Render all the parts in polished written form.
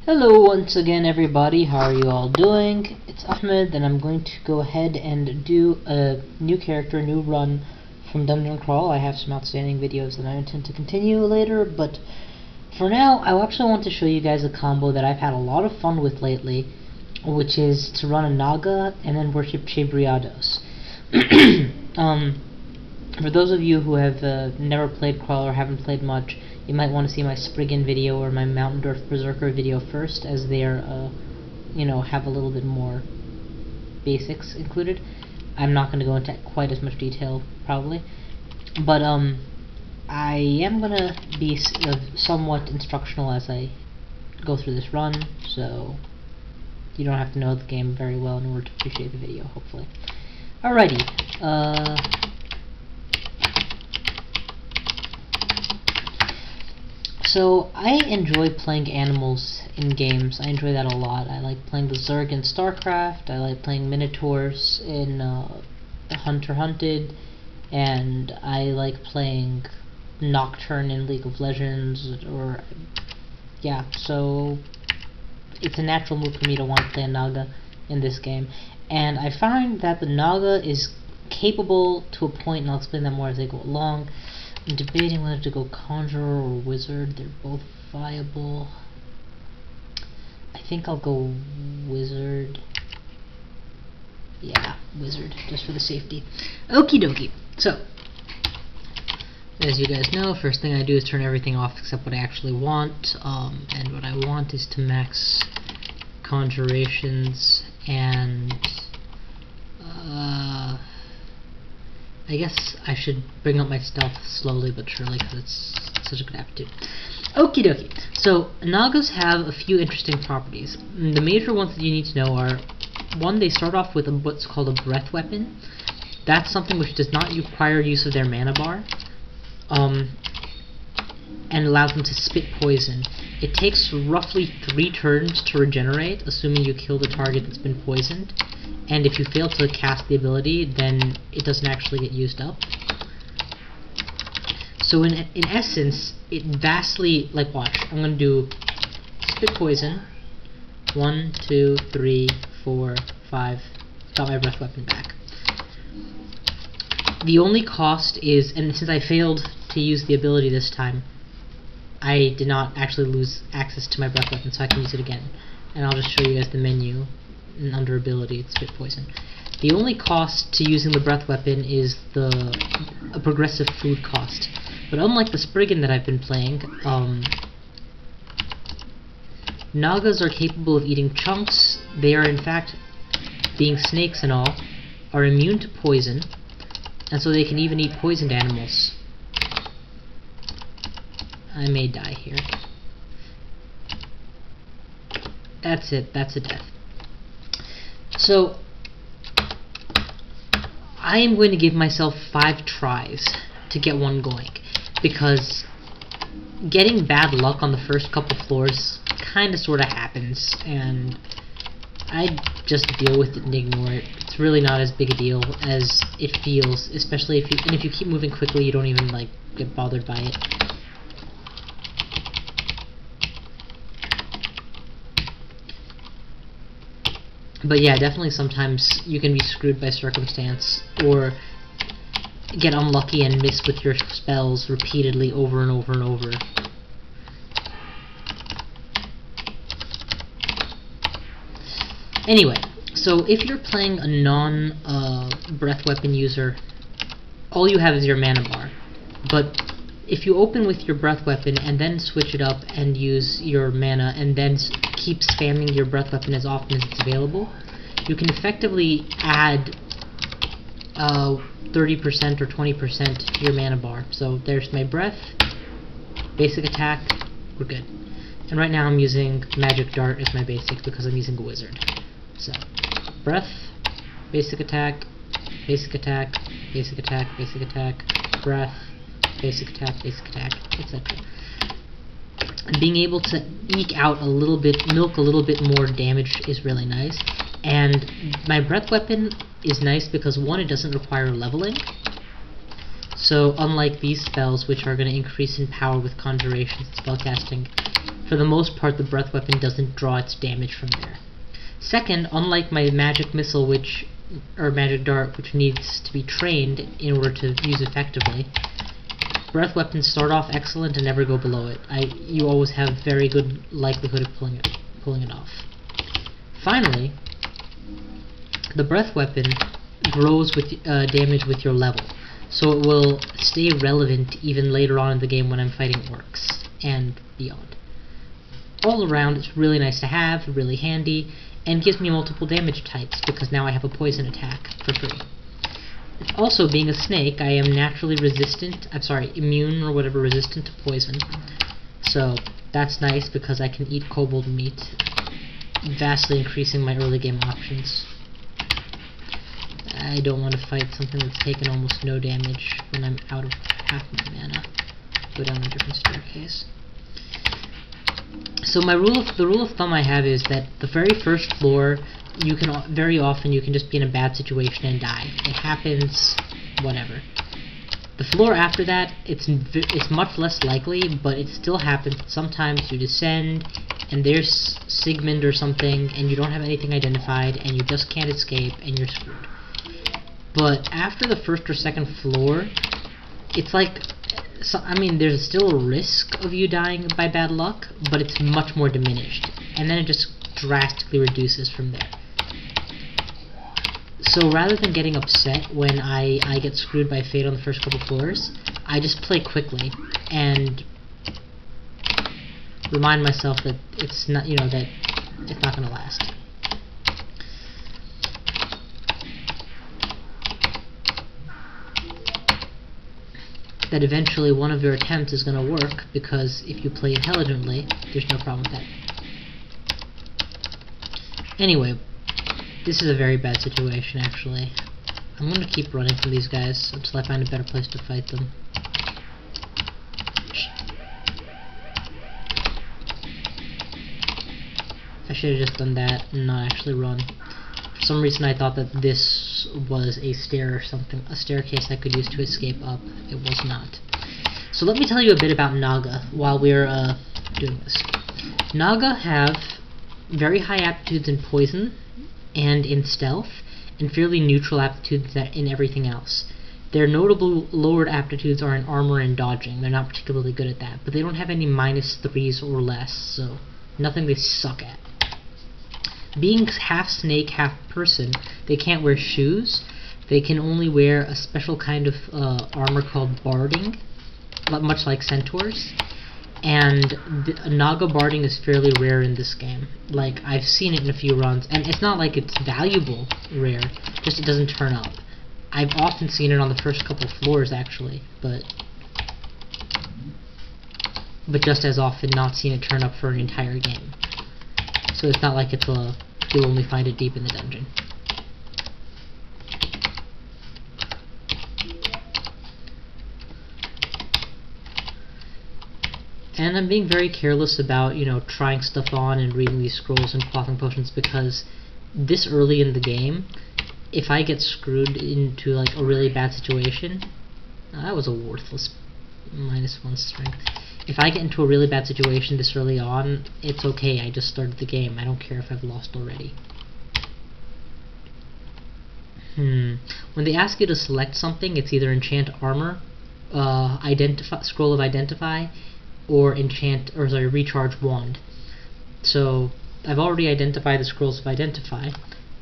Hello once again everybody, how are you all doing? It's Ahmed and I'm going to go ahead and do a new character, new run from Dungeon Crawl. I have some outstanding videos that I intend to continue later, but for now I actually want to show you guys a combo that I've had a lot of fun with lately, which is to run a Naga and then worship Cheibriados. For those of you who have never played Crawl or haven't played much, you might want to see my Spriggan video or my Mountain Dwarf Berserker video first, as they are, have a little bit more basics included. I'm not going to go into quite as much detail, probably, but I am going to be somewhat instructional as I go through this run, so you don't have to know the game very well in order to appreciate the video, hopefully. Alrighty, so I enjoy playing animals in games. I enjoy that a lot. I like playing the Zerg in StarCraft. I like playing Minotaurs in Hunter Hunted, and I like playing Nocturne in League of Legends. So it's a natural move for me to want to play a Naga in this game, and I find that the Naga is capable to a point, and I'll explain that more as I go along. I'm debating whether to go Conjurer or Wizard. They're both viable. I think I'll go Wizard. Yeah, Wizard, just for the safety. Okie dokie. So, as you guys know, first thing I do is turn everything off except what I actually want. And what I want is to max Conjurations and I guess I should bring up my stealth slowly but surely because it's such a good aptitude. Okie dokie. So, Nagas have a few interesting properties. The major ones that you need to know are, one, they start off with what's called a breath weapon. That's something which does not require use of their mana bar, and allows them to spit poison. It takes roughly 3 turns to regenerate, assuming you kill the target that's been poisoned. And if you fail to cast the ability, then it doesn't actually get used up. So in essence, it vastly, like, watch, I'm going to do spit poison, 1, 2, 3, 4, 5, got my breath weapon back. The only cost is, and since I failed to use the ability this time, I did not actually lose access to my breath weapon, so I can use it again. And I'll just show you guys the menu. And under ability, it's spit poison. The only cost to using the breath weapon is a progressive food cost. But unlike the Spriggan that I've been playing, Nagas are capable of eating chunks. They are, in fact, being snakes and all, are immune to poison, and so they can even eat poisoned animals. I may die here. That's it. That's a death. So, I am going to give myself 5 tries to get one going, because getting bad luck on the first couple floors kinda sorta happens, and I just deal with it and ignore it. It's really not as big a deal as it feels, especially if you keep moving quickly, you don't even get bothered by it. But yeah, definitely sometimes you can be screwed by circumstance, or get unlucky and miss with your spells repeatedly over and over and over. Anyway, so if you're playing a non-breath weapon user, all you have is your mana bar. But if you open with your breath weapon and then switch it up and use your mana and then keep spamming your breath weapon as often as it's available, you can effectively add 30% or 20% to your mana bar. So there's my breath, basic attack, we're good. And right now I'm using magic dart as my basic because I'm using a wizard. So, breath, basic attack, basic attack, basic attack, basic attack, breath, basic attack, etc. Being able to eke out a little bit, milk a little bit more damage is really nice. And my breath weapon is nice because, one, it doesn't require leveling. So unlike these spells, which are going to increase in power with conjurations and spellcasting, for the most part the breath weapon doesn't draw its damage from there. Second, unlike my magic missile, or magic dart, which needs to be trained in order to use effectively, breath weapons start off excellent and never go below it. You always have very good likelihood of pulling it off. Finally, the breath weapon grows with damage with your level, so it will stay relevant even later on in the game when I'm fighting orcs and beyond. All around, it's really nice to have, really handy, and gives me multiple damage types because now I have a poison attack for free. Also, being a snake, I am naturally immune or whatever, resistant to poison. So that's nice because I can eat kobold meat, vastly increasing my early game options. I don't want to fight something that's taken almost no damage when I'm out of half my mana. Go down a different staircase. So the rule of thumb I have is that the very first floor, very often you can just be in a bad situation and die. It happens, whatever. The floor after that, it's much less likely, but it still happens. Sometimes you descend, and there's Sigmund or something, and you don't have anything identified, and you just can't escape, and you're screwed. But after the first or second floor, it's like, there's still a risk of you dying by bad luck, but it's much more diminished, and then it just drastically reduces from there. So rather than getting upset when I get screwed by fate on the first couple floors, I just play quickly and remind myself that it's not, that it's not going to last. That eventually one of your attempts is going to work, because if you play intelligently, there's no problem with that. Anyway, this is a very bad situation, actually. I'm going to keep running from these guys until I find a better place to fight them. I should have just done that and not actually run. For some reason I thought that this was a stair or something, a staircase I could use to escape up. It was not. So let me tell you a bit about Naga while we're doing this. Naga have very high aptitudes in poison and in stealth, and fairly neutral aptitudes in everything else. Their notable lowered aptitudes are in armor and dodging. They're not particularly good at that, but they don't have any -3s or less, so nothing they suck at. Being half snake, half person, they can't wear shoes. They can only wear a special kind of armor called barding, much like centaurs. And Naga barding is fairly rare in this game. Like, I've seen it in a few runs, and it's not like it's valuable rare, just it doesn't turn up. I've often seen it on the first couple floors, actually, but just as often not seen it turn up for an entire game. So it's not like you'll only find it deep in the dungeon. And I'm being very careless about, trying stuff on and reading these scrolls and quaffing potions, because this early in the game, if I get screwed into like a really bad situation, that was a worthless -1 strength. If I get into a really bad situation this early on, it's okay, I just started the game. I don't care if I've lost already. When they ask you to select something, it's either enchant armor, scroll of identify, or recharge wand. So I've already identified the scrolls of identify,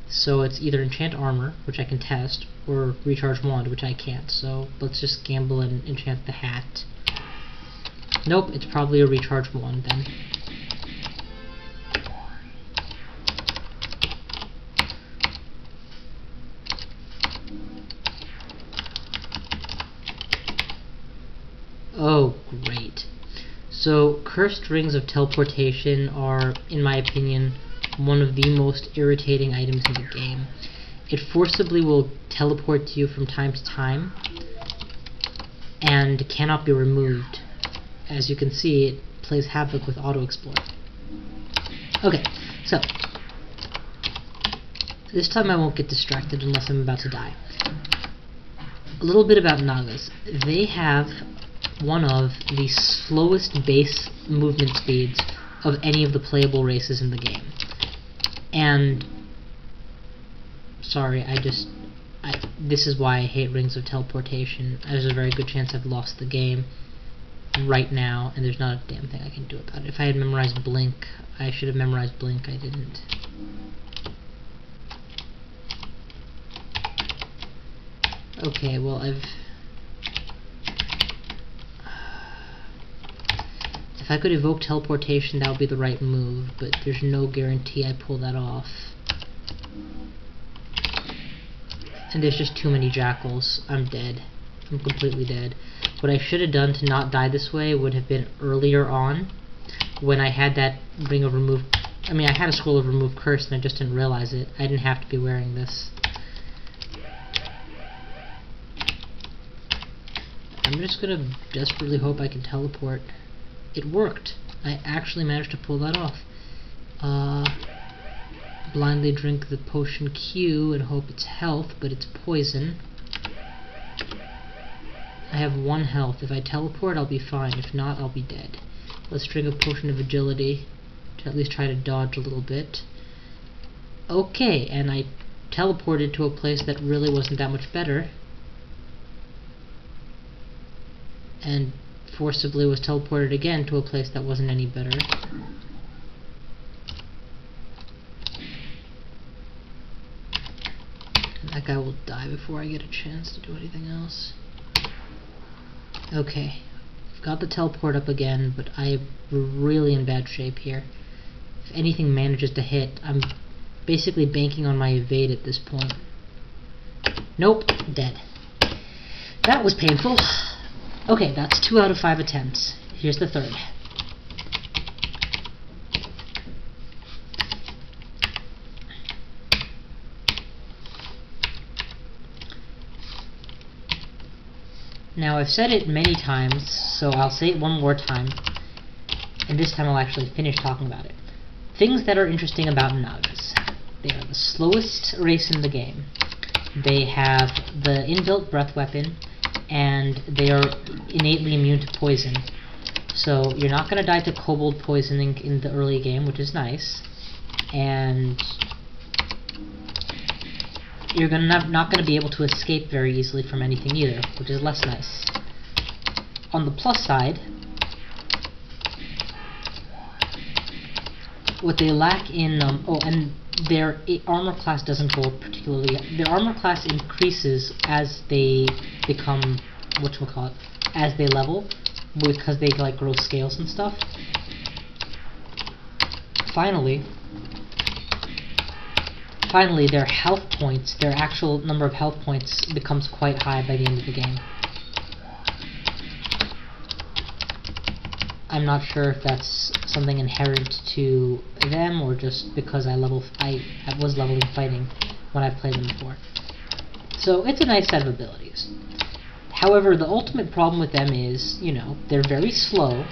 so it's either enchant armor, which I can test, or recharge wand, which I can't. So let's just gamble and enchant the hat. Nope, it's probably a recharge wand then. Oh, great. So, cursed rings of teleportation are, in my opinion, one of the most irritating items in the game. It forcibly will teleport to you from time to time, and cannot be removed. As you can see, it plays havoc with auto-explore. Okay, so this time I won't get distracted unless I'm about to die. A little bit about Nagas. They have one of the slowest base movement speeds of any of the playable races in the game. And sorry, this is why I hate Rings of Teleportation. There's a very good chance I've lost the game right now, and there's not a damn thing I can do about it. If I had memorized Blink, I should have memorized Blink. I didn't. Okay, well, if I could evoke teleportation, that would be the right move, but there's no guarantee I pull that off. And there's just too many jackals. I'm dead. I'm completely dead. What I should have done to not die this way would have been earlier on, when I had that ring of remove. I mean, I had a scroll of remove curse, and I just didn't realize it. I didn't have to be wearing this. I'm just gonna desperately hope I can teleport. It worked. I actually managed to pull that off. Blindly drink the potion Q and hope it's health, but it's poison. I have 1 health. If I teleport, I'll be fine. If not, I'll be dead. Let's drink a potion of agility to at least try to dodge a little bit. Okay, and I teleported to a place that really wasn't that much better. And forcibly was teleported again to a place that wasn't any better. And that guy will die before I get a chance to do anything else. Okay, I've got the teleport up again, but I'm really in bad shape here. If anything manages to hit, I'm basically banking on my evade at this point. Nope, dead. That was painful. Okay, that's 2 out of 5 attempts. Here's the third. Now, I've said it many times, so I'll say it one more time, and this time I'll actually finish talking about it. Things that are interesting about Nagas. They are the slowest race in the game. They have the inbuilt breath weapon, and they are innately immune to poison. So you're not going to die to kobold poisoning in the early game, which is nice, and you're not going to be able to escape very easily from anything either, which is less nice. On the plus side, what they lack in and their armor class doesn't go up particularly. Their armor class increases as they become as they level, because they like grow scales and stuff. Finally, their health points, their actual number of health points, becomes quite high by the end of the game. I'm not sure if that's something inherent to them or just because I was leveling fighting when I played them before. So it's a nice set of abilities. However, the ultimate problem with them is, you know, they're very slow.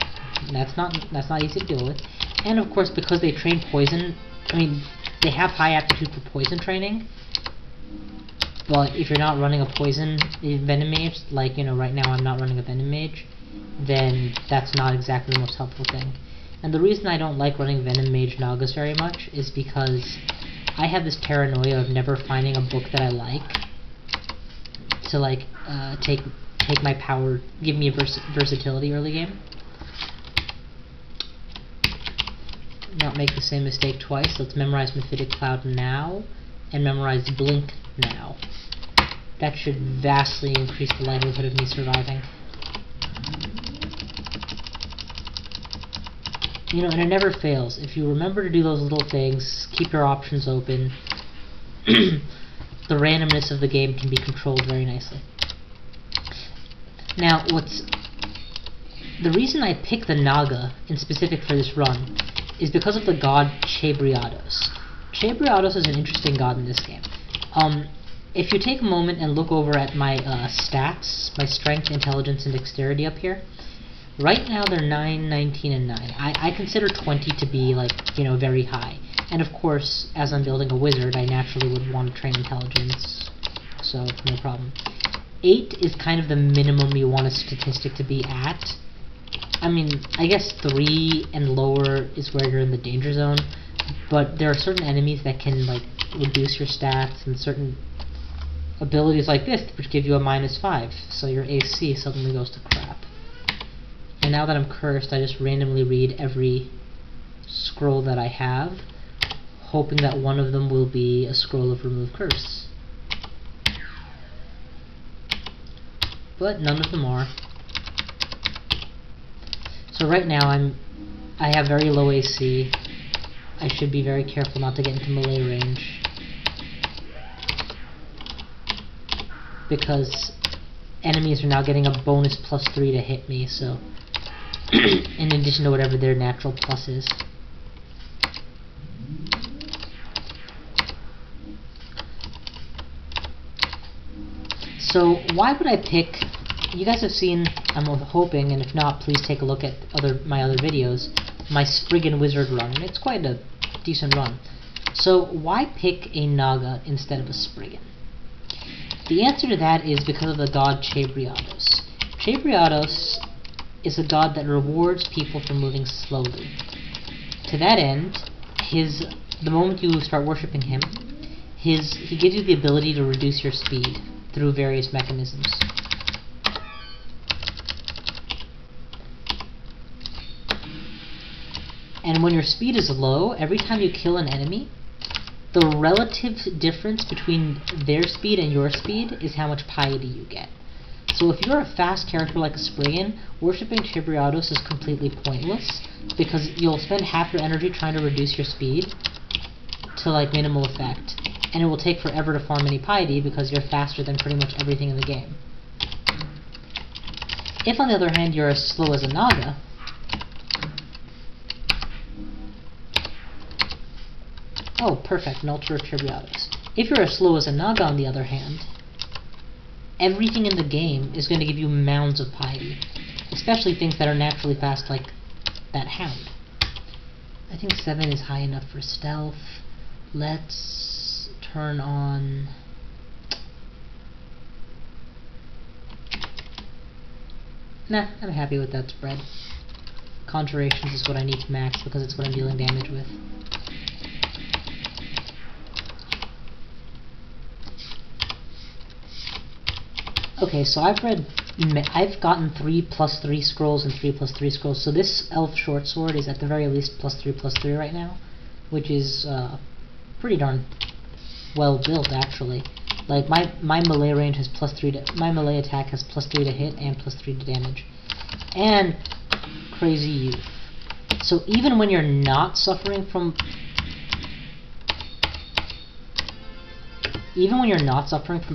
That's not easy to deal with. And of course, because they train poison, I mean, they have high aptitude for poison training. But if you're not running a poison venom mage, like, you know, right now I'm not running a venom mage, then that's not exactly the most helpful thing. And the reason I don't like running venom mage Nagas very much is because I have this paranoia of never finding a book that I like to like take my power, give me a versatility early game. Not make the same mistake twice. Let's memorize Mephitic Cloud now and memorize Blink now. That should vastly increase the likelihood of me surviving. You know, and it never fails. If you remember to do those little things, keep your options open, the randomness of the game can be controlled very nicely. Now, the reason I picked the Naga in specific for this run is because of the god Cheibriados. Cheibriados is an interesting god in this game. If you take a moment and look over at my stats, my strength, intelligence, and dexterity up here, right now they're 9, 19, and 9. I consider 20 to be, like, you know, very high. And of course, as I'm building a wizard, I naturally would want to train intelligence, so no problem. 8 is kind of the minimum you want a statistic to be at. I mean, I guess 3 and lower is where you're in the danger zone, but there are certain enemies that can like reduce your stats, and certain abilities like this which give you a -5, so your AC suddenly goes to crap. And now that I'm cursed, I just randomly read every scroll that I have, hoping that one of them will be a scroll of remove curse. But none of them are. So right now I have very low AC. I should be very careful not to get into melee range, because enemies are now getting a bonus +3 to hit me, so in addition to whatever their natural plus is. So why would I pick, you guys have seen, I'm hoping, and if not, please take a look at my other videos, my Spriggan Wizard run, and it's quite a decent run. So why pick a Naga instead of a Spriggan? The answer to that is because of the god Cheibriados. Cheibriados is a god that rewards people for moving slowly. To that end, the moment you start worshipping him, he gives you the ability to reduce your speed through various mechanisms. And when your speed is low, every time you kill an enemy, the relative difference between their speed and your speed is how much piety you get. So if you're a fast character like a Spriggan, worshipping Cheibriados is completely pointless, because you'll spend half your energy trying to reduce your speed to like minimal effect, and it will take forever to farm any piety because you're faster than pretty much everything in the game. If on the other hand you're as slow as a Naga, oh, perfect, Melter of Cheibriados. If you're as slow as a Naga, on the other hand, everything in the game is going to give you mounds of piety, especially things that are naturally fast, like that Hound. I think 7 is high enough for stealth. Let's turn on... Nah, I'm happy with that spread. Conjurations is what I need to max because it's what I'm dealing damage with. Okay, so I've gotten 3+3 scrolls and 3+3 scrolls, so this elf short sword is at the very least +3/+3 right now, which is pretty darn well built actually. Like my melee range has +3 to, my melee attack has +3 to hit and +3 to damage, and crazy youth. So even when you're not suffering from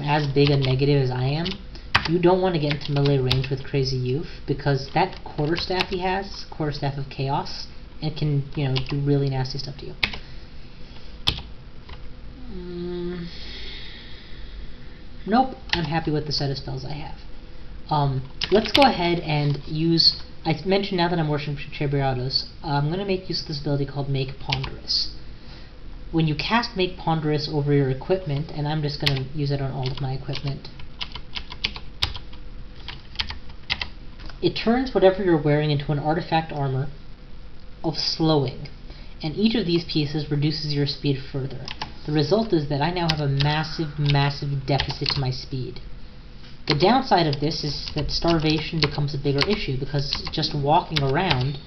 as big a negative as I am, you don't want to get into melee range with Crazy Youth, because that quarterstaff he has, Quarterstaff of Chaos, it can, you know, do really nasty stuff to you. Nope, I'm happy with the set of spells I have. Let's go ahead and use, I mentioned now that I'm worshipping Cheibriados, I'm going to make use of this ability called Make Ponderous. When you cast Make Ponderous over your equipment, and I'm just going to use it on all of my equipment, it turns whatever you're wearing into an artifact armor of slowing, and each of these pieces reduces your speed further. The result is that I now have a massive, massive deficit to my speed. The downside of this is that starvation becomes a bigger issue, because just walking around,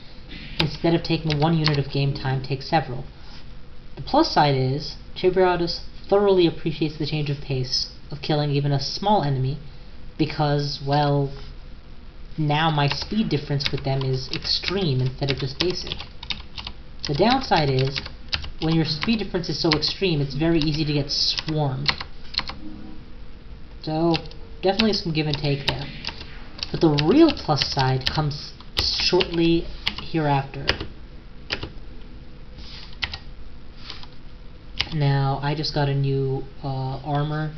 instead of taking 1 unit of game time, takes several. The plus side is, Cheibriados thoroughly appreciates the change of pace of killing even a small enemy, because, well, now my speed difference with them is extreme instead of just basic. The downside is, when your speed difference is so extreme, it's very easy to get swarmed. So, definitely some give and take there. But the real plus side comes shortly hereafter. Now, I just got a new armor,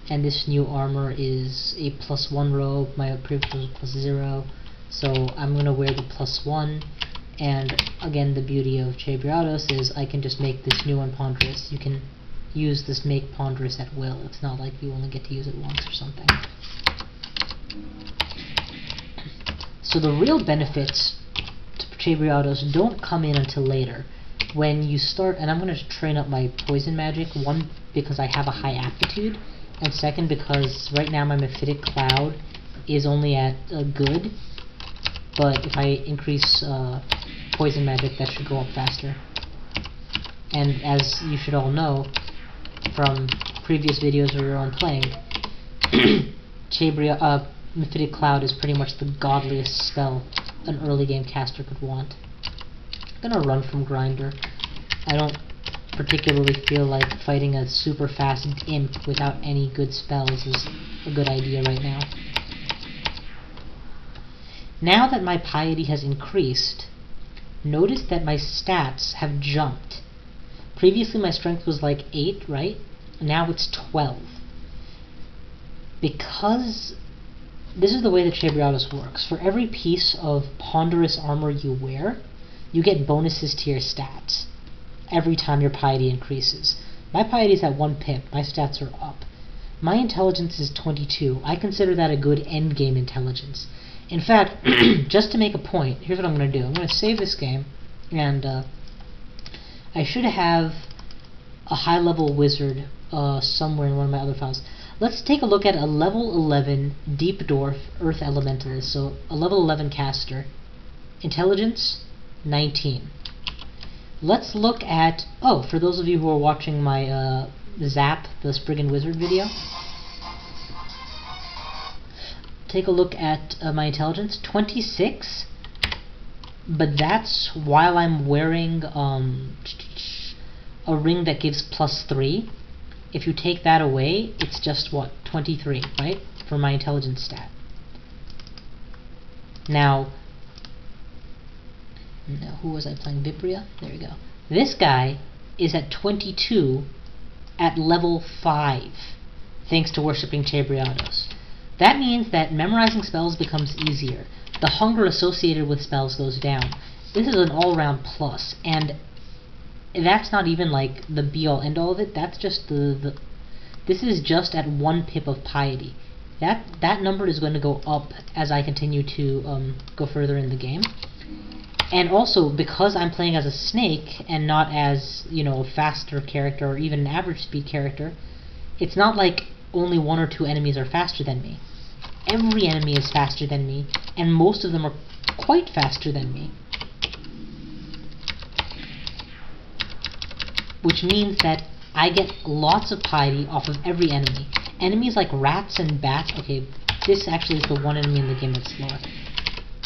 and this new armor is a +1 robe. My previous was +0, so I'm going to wear the +1. And again, the beauty of Cheibriados is I can just make this new one ponderous. You can use this Make Ponderous at will. It's not like you only get to use it once or something. So the real benefits Cheibriados don't come in until later. When you start, and I'm going to train up my poison magic, one, because I have a high aptitude, and second, because right now my Mephitic Cloud is only at good, but if I increase poison magic, that should go up faster. And as you should all know from previous videos of your own playing, Mephitic Cloud is pretty much the godliest spell an early game caster could want. I'm gonna run from Grinder. I don't particularly feel like fighting a super fast imp without any good spells is a good idea right now. Now that my piety has increased, notice that my stats have jumped. Previously my strength was like 8, right? Now it's 12. Because this is the way that Cheibriados works. For every piece of ponderous armor you wear, you get bonuses to your stats every time your piety increases. My piety is at 1 pip. My stats are up. My intelligence is 22. I consider that a good endgame intelligence. In fact, just to make a point, here's what I'm going to do. I'm going to save this game, and I should have a high-level wizard somewhere in one of my other files. Let's take a look at a level 11 Deep Dwarf Earth Elementalist. So a level 11 caster. Intelligence, 19. Let's look at, oh, for those of you who are watching my Zap, the Spriggan Wizard video, take a look at my intelligence, 26, but that's while I'm wearing a ring that gives +3. If you take that away, it's just, what, 23, right, for my intelligence stat. Now, who was I playing? Vipria? There we go. This guy is at 22 at level 5, thanks to worshipping Cheibriados. That means that memorizing spells becomes easier. The hunger associated with spells goes down. This is an all-round plus, and that's not even like the be-all end-all of it. That's just this is just at 1 pip of piety. That number is going to go up as I continue to go further in the game. And also, because I'm playing as a snake and not as, you know, a faster character or even an average speed character, it's not like only 1 or 2 enemies are faster than me. Every enemy is faster than me, and most of them are quite faster than me. Which means that I get lots of piety off of every enemy. Enemies like rats and bats, okay, this actually is the one enemy in the game that's slower.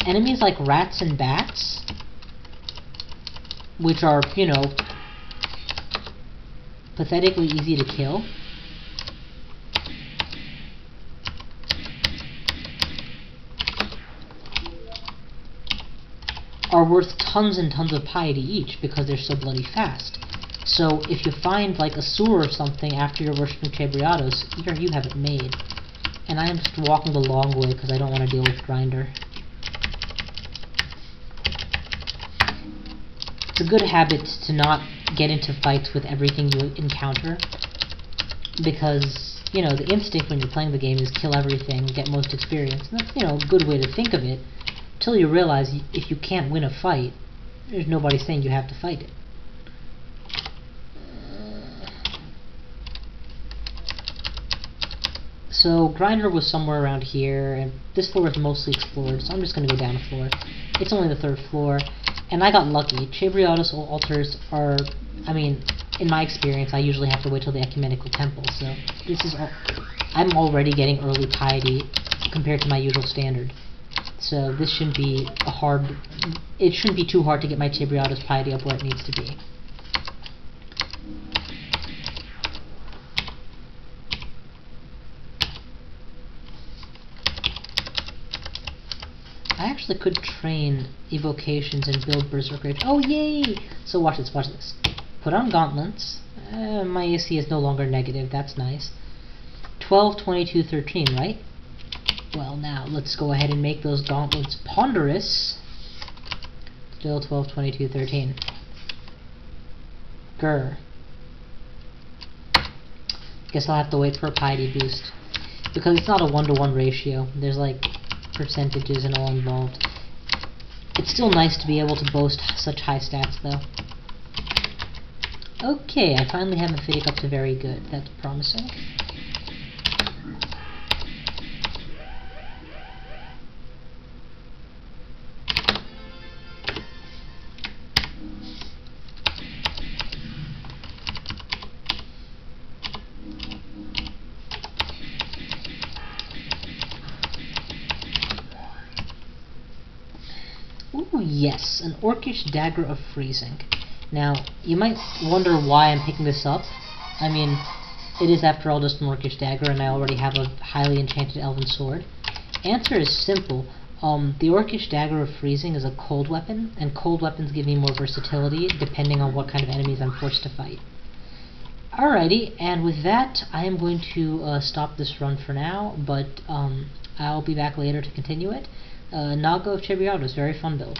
Enemies like rats and bats, which are, you know, pathetically easy to kill, are worth tons and tons of piety each because they're so bloody fast. So if you find like a sewer or something after you're worshipping Cheibriados, you have it made. And I am just walking the long way because I don't want to deal with Grinder. It's a good habit to not get into fights with everything you encounter, because, you know, the instinct when you're playing the game is kill everything, get most experience. And that's, you know, a good way to think of it, till you realize if you can't win a fight, there's nobody saying you have to fight it. So Grinder was somewhere around here, and this floor is mostly explored, so I'm just going to go down a floor. It's only the 3rd floor, and I got lucky. Cheibriados altars are, I mean, in my experience, I usually have to wait till the Ecumenical Temple, so this is, I'm already getting early piety compared to my usual standard. So this shouldn't be it shouldn't be too hard to get my Cheibriados piety up where it needs to be. I actually could train evocations and build Berserk Rage. Oh, yay! So watch this, watch this. Put on gauntlets. My AC is no longer negative, that's nice. 12, 22, 13, right? Well, now, let's go ahead and make those gauntlets ponderous. Still 12, 22, 13. Grr. Guess I'll have to wait for a piety boost. Because it's not a 1-to-1 ratio. There's like percentages and all involved. It's still nice to be able to boast such high stats, though. Okay, I finally have Mephitic up to very good. That's promising. Ooh, yes, an Orcish Dagger of Freezing. Now, you might wonder why I'm picking this up. I mean, it is after all just an Orcish Dagger, and I already have a highly enchanted Elven Sword. Answer is simple. The Orcish Dagger of Freezing is a cold weapon, and cold weapons give me more versatility depending on what kind of enemies I'm forced to fight. Alrighty, and with that, I am going to stop this run for now, but I'll be back later to continue it. Naga of Cheibriados, very fun build.